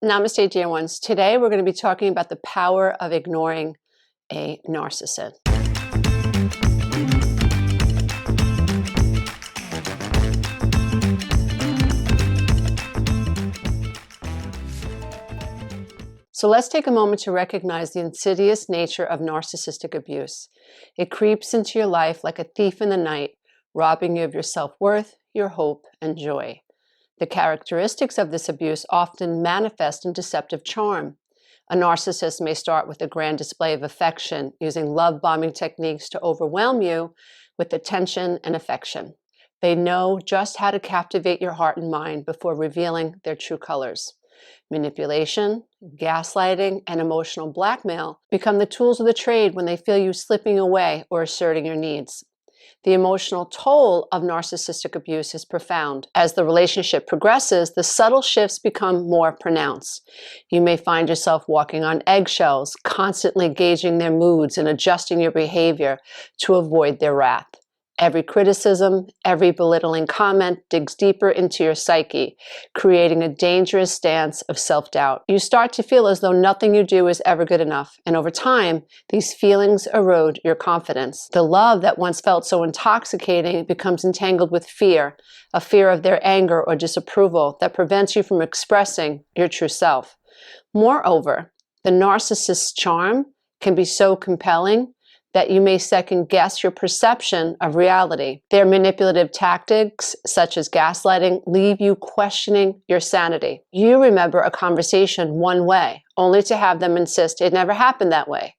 Namaste, dear ones. Today we're going to be talking about the power of ignoring a narcissist. So let's take a moment to recognize the insidious nature of narcissistic abuse. It creeps into your life like a thief in the night, robbing you of your self-worth, your hope, and joy. The characteristics of this abuse often manifest in deceptive charm. A narcissist may start with a grand display of affection, using love-bombing techniques to overwhelm you with attention and affection. They know just how to captivate your heart and mind before revealing their true colors. Manipulation, gaslighting, and emotional blackmail become the tools of the trade when they feel you slipping away or asserting your needs. The emotional toll of narcissistic abuse is profound. As the relationship progresses, the subtle shifts become more pronounced. You may find yourself walking on eggshells, constantly gauging their moods and adjusting your behavior to avoid their wrath. Every criticism, every belittling comment digs deeper into your psyche, creating a dangerous stance of self-doubt. You start to feel as though nothing you do is ever good enough, and over time, these feelings erode your confidence. The love that once felt so intoxicating becomes entangled with fear, a fear of their anger or disapproval that prevents you from expressing your true self. Moreover, the narcissist's charm can be so compelling that you may second-guess your perception of reality. Their manipulative tactics, such as gaslighting, leave you questioning your sanity. You remember a conversation one way, only to have them insist it never happened that way.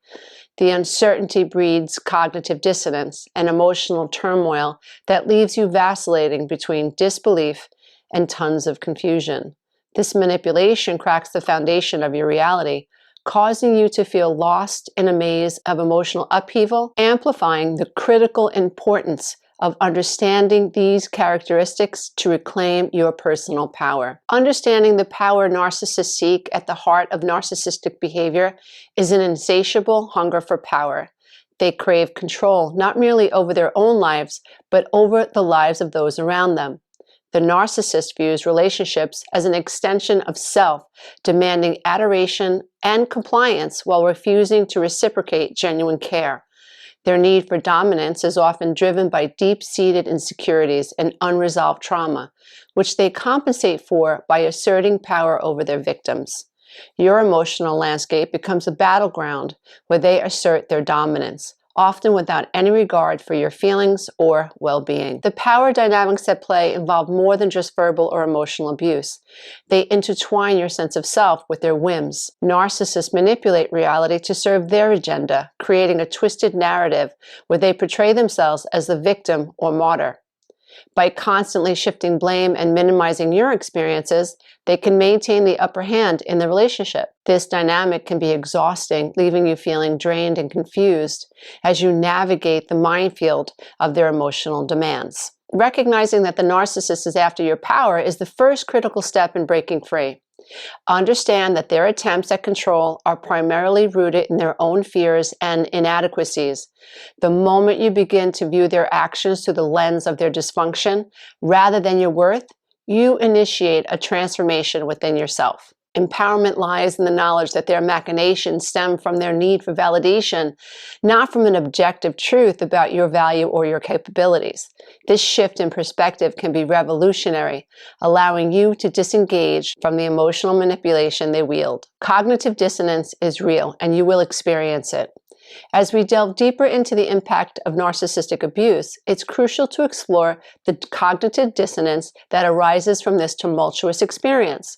The uncertainty breeds cognitive dissonance and emotional turmoil that leaves you vacillating between disbelief and tons of confusion. This manipulation cracks the foundation of your reality, causing you to feel lost in a maze of emotional upheaval, amplifying the critical importance of understanding these characteristics to reclaim your personal power. Understanding the power narcissists seek at the heart of narcissistic behavior is an insatiable hunger for power. They crave control, not merely over their own lives, but over the lives of those around them. The narcissist views relationships as an extension of self, demanding adoration and compliance while refusing to reciprocate genuine care. Their need for dominance is often driven by deep-seated insecurities and unresolved trauma, which they compensate for by asserting power over their victims. Your emotional landscape becomes a battleground where they assert their dominance, often without any regard for your feelings or well-being. The power dynamics at play involve more than just verbal or emotional abuse. They intertwine your sense of self with their whims. Narcissists manipulate reality to serve their agenda, creating a twisted narrative where they portray themselves as the victim or martyr. By constantly shifting blame and minimizing your experiences, they can maintain the upper hand in the relationship. This dynamic can be exhausting, leaving you feeling drained and confused as you navigate the minefield of their emotional demands. Recognizing that the narcissist is after your power is the first critical step in breaking free. Understand that their attempts at control are primarily rooted in their own fears and inadequacies. The moment you begin to view their actions through the lens of their dysfunction rather than your worth, you initiate a transformation within yourself. Empowerment lies in the knowledge that their machinations stem from their need for validation, not from an objective truth about your value or your capabilities. This shift in perspective can be revolutionary, allowing you to disengage from the emotional manipulation they wield. Cognitive dissonance is real, and you will experience it. As we delve deeper into the impact of narcissistic abuse, it's crucial to explore the cognitive dissonance that arises from this tumultuous experience.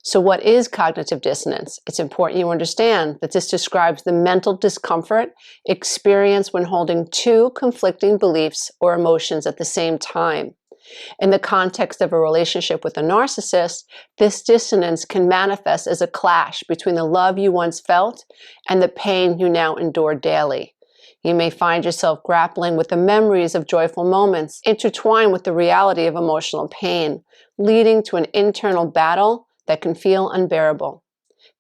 So what is cognitive dissonance? It's important you understand that this describes the mental discomfort experienced when holding two conflicting beliefs or emotions at the same time. In the context of a relationship with a narcissist, this dissonance can manifest as a clash between the love you once felt and the pain you now endure daily. You may find yourself grappling with the memories of joyful moments intertwined with the reality of emotional pain, leading to an internal battle that can feel unbearable.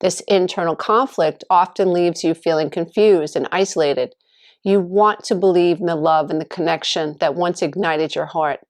This internal conflict often leaves you feeling confused and isolated. You want to believe in the love and the connection that once ignited your heart,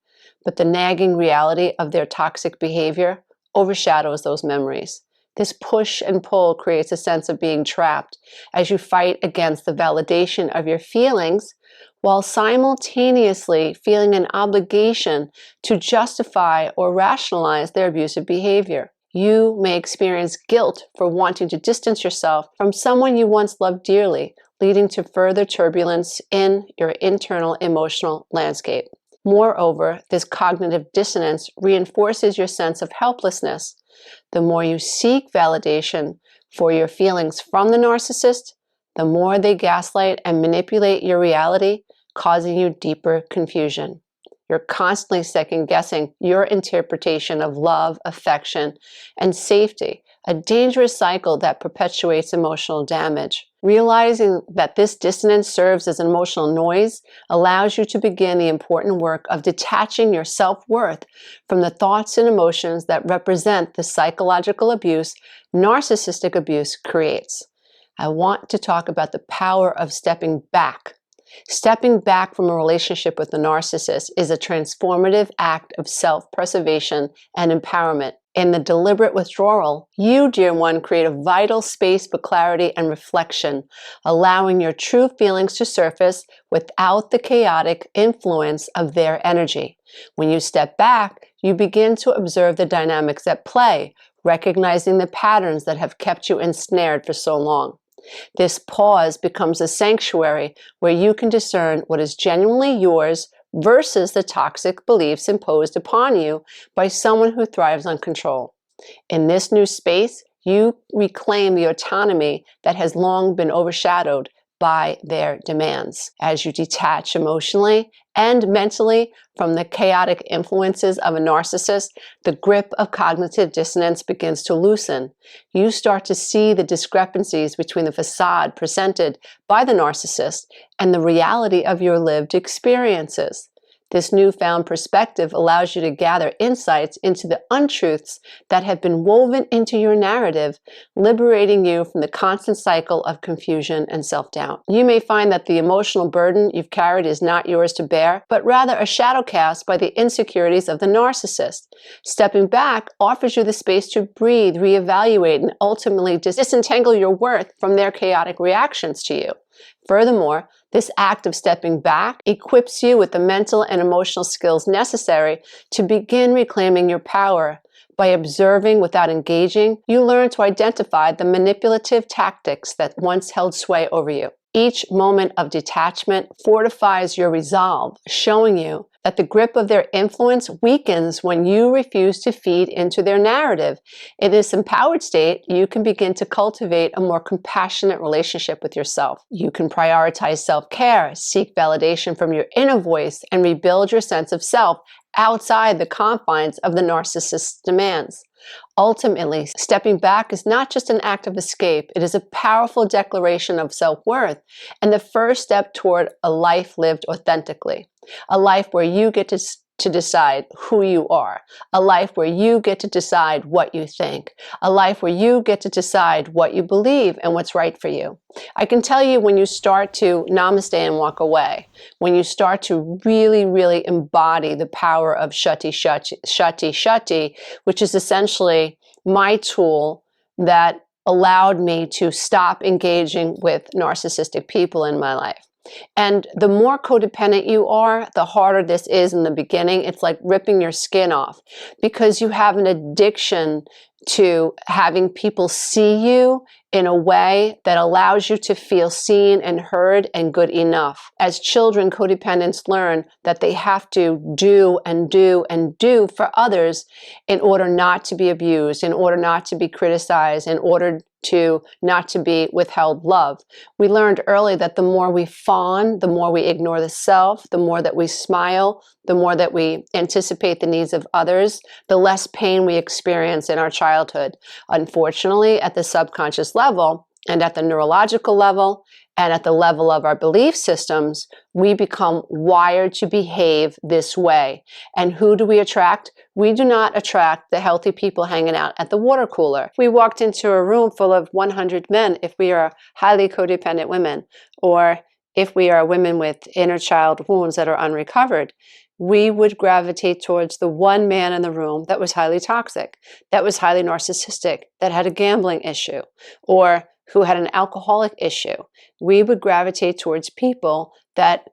but the nagging reality of their toxic behavior overshadows those memories. This push and pull creates a sense of being trapped as you fight against the validation of your feelings while simultaneously feeling an obligation to justify or rationalize their abusive behavior. You may experience guilt for wanting to distance yourself from someone you once loved dearly, leading to further turbulence in your internal emotional landscape. Moreover, this cognitive dissonance reinforces your sense of helplessness. The more you seek validation for your feelings from the narcissist, the more they gaslight and manipulate your reality, causing you deeper confusion. You're constantly second-guessing your interpretation of love, affection, and safety, a dangerous cycle that perpetuates emotional damage. Realizing that this dissonance serves as emotional noise allows you to begin the important work of detaching your self-worth from the thoughts and emotions that represent the psychological abuse narcissistic abuse creates. I want to talk about the power of stepping back. Stepping back from a relationship with the narcissist is a transformative act of self-preservation and empowerment. In the deliberate withdrawal, you, dear one, create a vital space for clarity and reflection, allowing your true feelings to surface without the chaotic influence of their energy. When you step back, you begin to observe the dynamics at play, recognizing the patterns that have kept you ensnared for so long. This pause becomes a sanctuary where you can discern what is genuinely yours versus the toxic beliefs imposed upon you by someone who thrives on control. In this new space, you reclaim the autonomy that has long been overshadowed by their demands. As you detach emotionally and mentally from the chaotic influences of a narcissist, the grip of cognitive dissonance begins to loosen. You start to see the discrepancies between the facade presented by the narcissist and the reality of your lived experiences. This newfound perspective allows you to gather insights into the untruths that have been woven into your narrative, liberating you from the constant cycle of confusion and self-doubt. You may find that the emotional burden you've carried is not yours to bear, but rather a shadow cast by the insecurities of the narcissist. Stepping back offers you the space to breathe, reevaluate, and ultimately disentangle your worth from their chaotic reactions to you. Furthermore, this act of stepping back equips you with the mental and emotional skills necessary to begin reclaiming your power. By observing without engaging, you learn to identify the manipulative tactics that once held sway over you. Each moment of detachment fortifies your resolve, showing you that the grip of their influence weakens when you refuse to feed into their narrative. In this empowered state, you can begin to cultivate a more compassionate relationship with yourself. You can prioritize self-care, seek validation from your inner voice, and rebuild your sense of self outside the confines of the narcissist's demands. Ultimately, stepping back is not just an act of escape, it is a powerful declaration of self-worth and the first step toward a life lived authentically. A life where you get to decide who you are. A life where you get to decide what you think. A life where you get to decide what you believe and what's right for you. I can tell you when you start to namaste and walk away, when you start to really, really embody the power of shati, which is essentially my tool that allowed me to stop engaging with narcissistic people in my life. And the more codependent you are, the harder this is in the beginning. It's like ripping your skin off because you have an addiction to having people see you in a way that allows you to feel seen and heard and good enough. As children, codependents learn that they have to do and do and do for others in order not to be abused, in order not to be criticized, in order to not to be withheld love. We learned early that the more we fawn, the more we ignore the self, the more that we smile, the more that we anticipate the needs of others, the less pain we experience in our childhood. Unfortunately, at the subconscious level and at the neurological level and at the level of our belief systems, we become wired to behave this way. And who do we attract? We do not attract the healthy people hanging out at the water cooler. If we walked into a room full of 100 men, if we are highly codependent women, or if we are women with inner child wounds that are unrecovered, we would gravitate towards the one man in the room that was highly toxic, that was highly narcissistic, that had a gambling issue, or who had an alcoholic issue. We would gravitate towards people that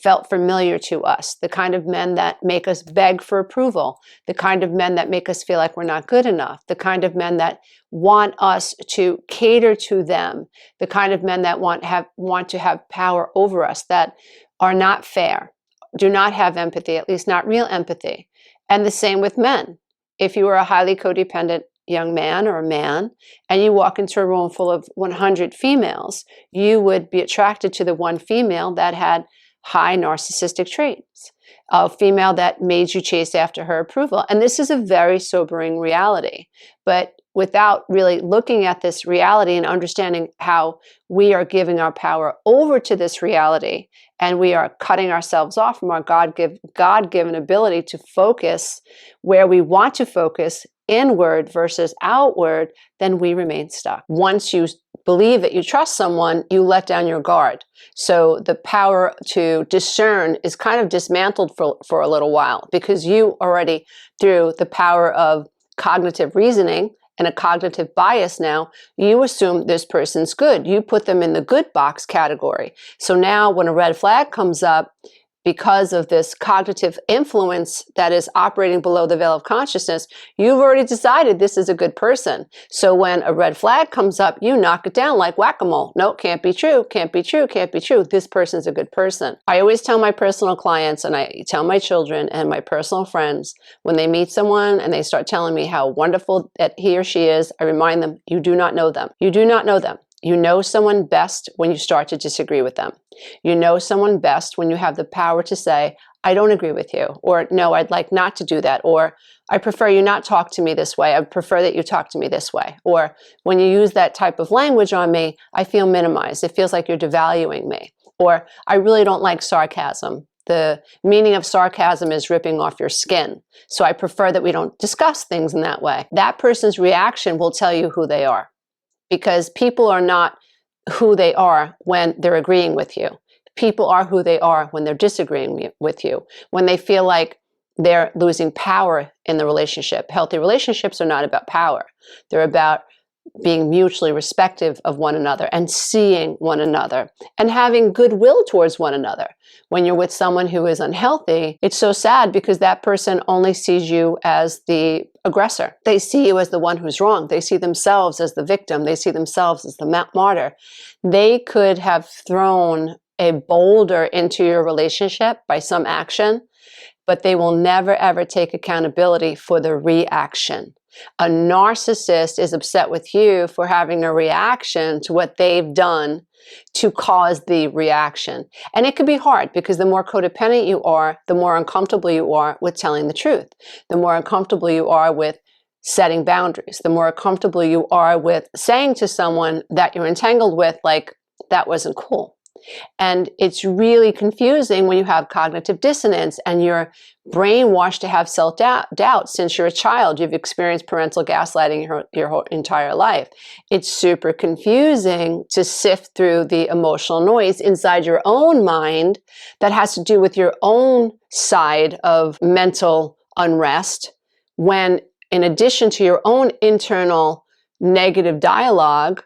felt familiar to us, the kind of men that make us beg for approval, the kind of men that make us feel like we're not good enough, the kind of men that want us to cater to them, the kind of men that want to have power over us, that are not fair, do not have empathy, at least not real empathy. And the same with men. If you are a highly codependent young man or a man, and you walk into a room full of 100 females, you would be attracted to the one female that had high narcissistic traits, a female that made you chase after her approval. And this is a very sobering reality. But without really looking at this reality and understanding how we are giving our power over to this reality, and we are cutting ourselves off from our God-given ability to focus where we want to focus, inward versus outward, then we remain stuck. Once you believe that you trust someone, you let down your guard. So the power to discern is kind of dismantled for a little while, because you already, through the power of cognitive reasoning and a cognitive bias now, you assume this person's good. You put them in the good box category. So now when a red flag comes up, because of this cognitive influence that is operating below the veil of consciousness, you've already decided this is a good person. So when a red flag comes up, you knock it down like whack-a-mole. No, can't be true, can't be true, can't be true. This person's a good person. I always tell my personal clients, and I tell my children and my personal friends, when they meet someone and they start telling me how wonderful that he or she is, I remind them, you do not know them. You do not know them. You know someone best when you start to disagree with them. You know someone best when you have the power to say, I don't agree with you, or no, I'd like not to do that, or I prefer you not talk to me this way, I prefer that you talk to me this way. Or when you use that type of language on me, I feel minimized. It feels like you're devaluing me. Or I really don't like sarcasm. The meaning of sarcasm is ripping off your skin. So I prefer that we don't discuss things in that way. That person's reaction will tell you who they are. Because people are not who they are when they're agreeing with you. People are who they are when they're disagreeing with you, when they feel like they're losing power in the relationship. Healthy relationships are not about power. They're about being mutually respectful of one another and seeing one another and having goodwill towards one another. When you're with someone who is unhealthy, it's so sad because that person only sees you as the aggressor. They see you as the one who's wrong. They see themselves as the victim. They see themselves as the martyr. They could have thrown a boulder into your relationship by some action, but they will never ever take accountability for the reaction. A narcissist is upset with you for having a reaction to what they've done to cause the reaction. And it can be hard because the more codependent you are, the more uncomfortable you are with telling the truth. The more uncomfortable you are with setting boundaries. The more uncomfortable you are with saying to someone that you're entangled with, like, that wasn't cool. And it's really confusing when you have cognitive dissonance and you're brainwashed to have self-doubt since you're a child. You've experienced parental gaslighting your whole entire life. It's super confusing to sift through the emotional noise inside your own mind that has to do with your own side of mental unrest, when in addition to your own internal negative dialogue,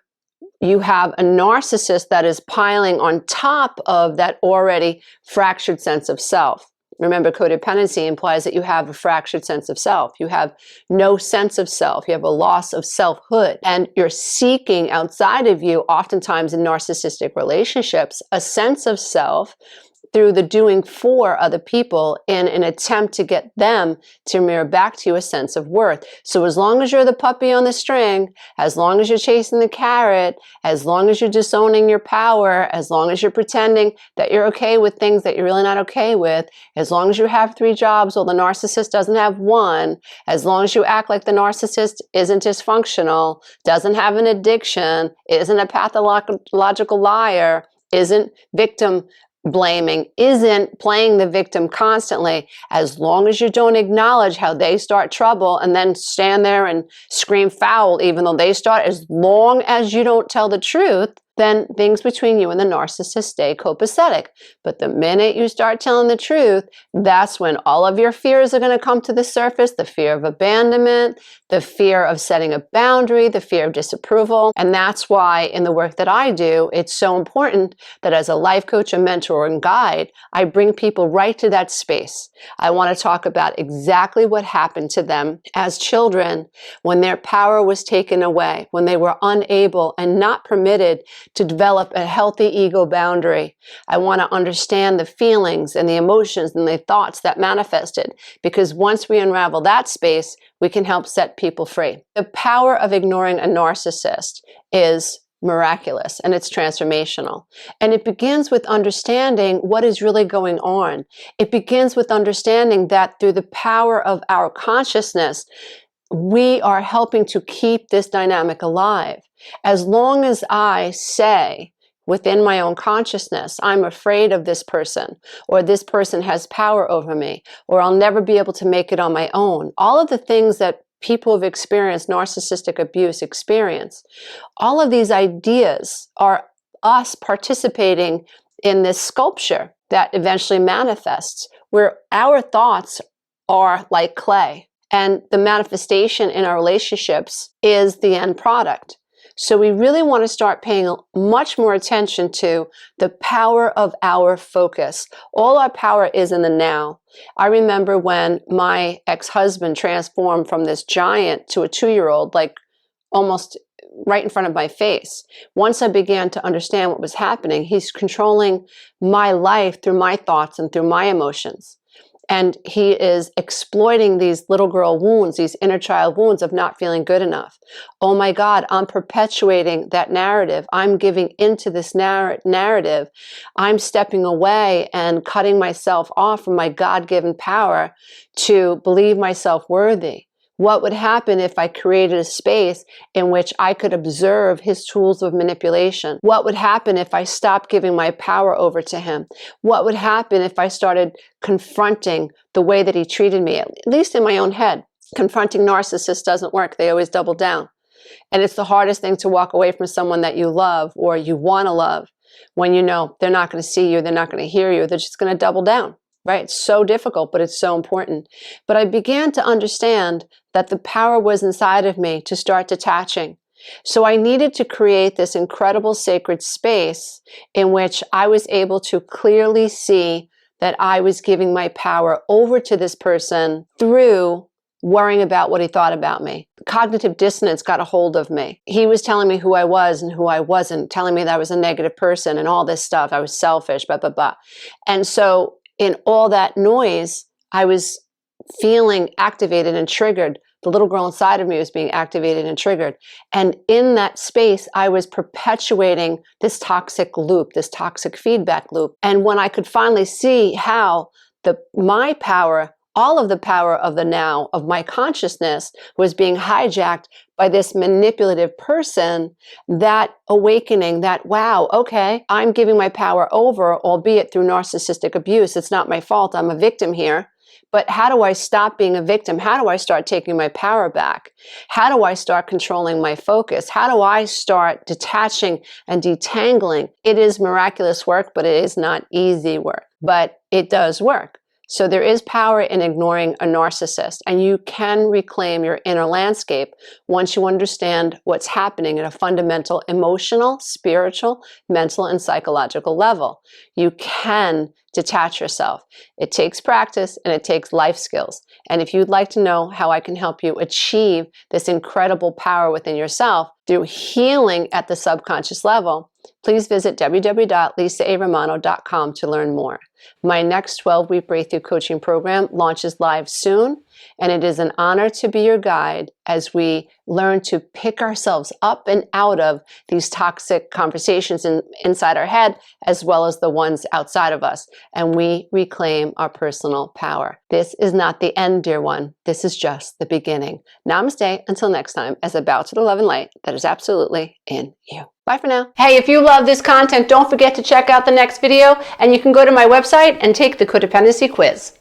you have a narcissist that is piling on top of that already fractured sense of self. Remember, codependency implies that you have a fractured sense of self. You have no sense of self. You have a loss of selfhood. And you're seeking outside of you, oftentimes in narcissistic relationships, a sense of self through the doing for other people in an attempt to get them to mirror back to you a sense of worth. So as long as you're the puppy on the string, as long as you're chasing the carrot, as long as you're disowning your power, as long as you're pretending that you're okay with things that you're really not okay with, as long as you have 3 jobs while the narcissist doesn't have 1, as long as you act like the narcissist isn't dysfunctional, doesn't have an addiction, isn't a pathological liar, isn't victim blaming, isn't playing the victim constantly, as long as you don't acknowledge how they start trouble and then stand there and scream foul even though they start, as long as you don't tell the truth, then things between you and the narcissist stay copacetic. But the minute you start telling the truth, that's when all of your fears are going to come to the surface, the fear of abandonment, the fear of setting a boundary, the fear of disapproval. And that's why in the work that I do, it's so important that as a life coach, a mentor, and guide, I bring people right to that space. I want to talk about exactly what happened to them as children when their power was taken away, when they were unable and not permitted to develop a healthy ego boundary. I want to understand the feelings and the emotions and the thoughts that manifested, because once we unravel that space, we can help set people free. The power of ignoring a narcissist is miraculous, and it's transformational. And it begins with understanding what is really going on. It begins with understanding that through the power of our consciousness, we are helping to keep this dynamic alive. As long as I say within my own consciousness, I'm afraid of this person, or this person has power over me, or I'll never be able to make it on my own. All of the things that people who've experienced narcissistic abuse experience, all of these ideas are us participating in this sculpture that eventually manifests, where our thoughts are like clay, and the manifestation in our relationships is the end product. So we really want to start paying much more attention to the power of our focus. All our power is in the now. I remember when my ex-husband transformed from this giant to a 2-year-old, like almost right in front of my face. Once I began to understand what was happening, he's controlling my life through my thoughts and through my emotions. And he is exploiting these little girl wounds, these inner child wounds of not feeling good enough. Oh my God, I'm perpetuating that narrative. I'm giving into this narrative. I'm stepping away and cutting myself off from my God-given power to believe myself worthy. What would happen if I created a space in which I could observe his tools of manipulation? What would happen if I stopped giving my power over to him? What would happen if I started confronting the way that he treated me, at least in my own head? Confronting narcissists doesn't work. They always double down. And it's the hardest thing to walk away from someone that you love or you want to love when you know they're not going to see you, they're not going to hear you, they're just going to double down. Right? It's so difficult, but it's so important. But I began to understand that the power was inside of me to start detaching. So I needed to create this incredible sacred space in which I was able to clearly see that I was giving my power over to this person through worrying about what he thought about me. Cognitive dissonance got a hold of me. He was telling me who I was and who I wasn't, telling me that I was a negative person and all this stuff. I was selfish, blah, blah, blah. And so in all that noise, I was feeling activated and triggered. The little girl inside of me was being activated and triggered. And in that space, I was perpetuating this toxic loop, this toxic feedback loop. And when I could finally see how my power, all of the power of the now, of my consciousness, was being hijacked by this manipulative person, that awakening, that, wow, okay, I'm giving my power over, albeit through narcissistic abuse. It's not my fault. I'm a victim here. But how do I stop being a victim? How do I start taking my power back? How do I start controlling my focus? How do I start detaching and detangling? It is miraculous work, but it is not easy work. But it does work. So there is power in ignoring a narcissist, and you can reclaim your inner landscape once you understand what's happening at a fundamental emotional, spiritual, mental, and psychological level. You can detach yourself. It takes practice and it takes life skills. And if you'd like to know how I can help you achieve this incredible power within yourself through healing at the subconscious level, please visit www.lisaaromano.com to learn more. My next 12-week breakthrough coaching program launches live soon, and it is an honor to be your guide as we learn to pick ourselves up and out of these toxic conversations inside our head, as well as the ones outside of us, and we reclaim our personal power. This is not the end, dear one. This is just the beginning. Namaste until next time, as I bow to the love and light that is absolutely in you. Bye for now. Hey, if you love this content, don't forget to check out the next video, and you can go to my website and take the Codependency quiz.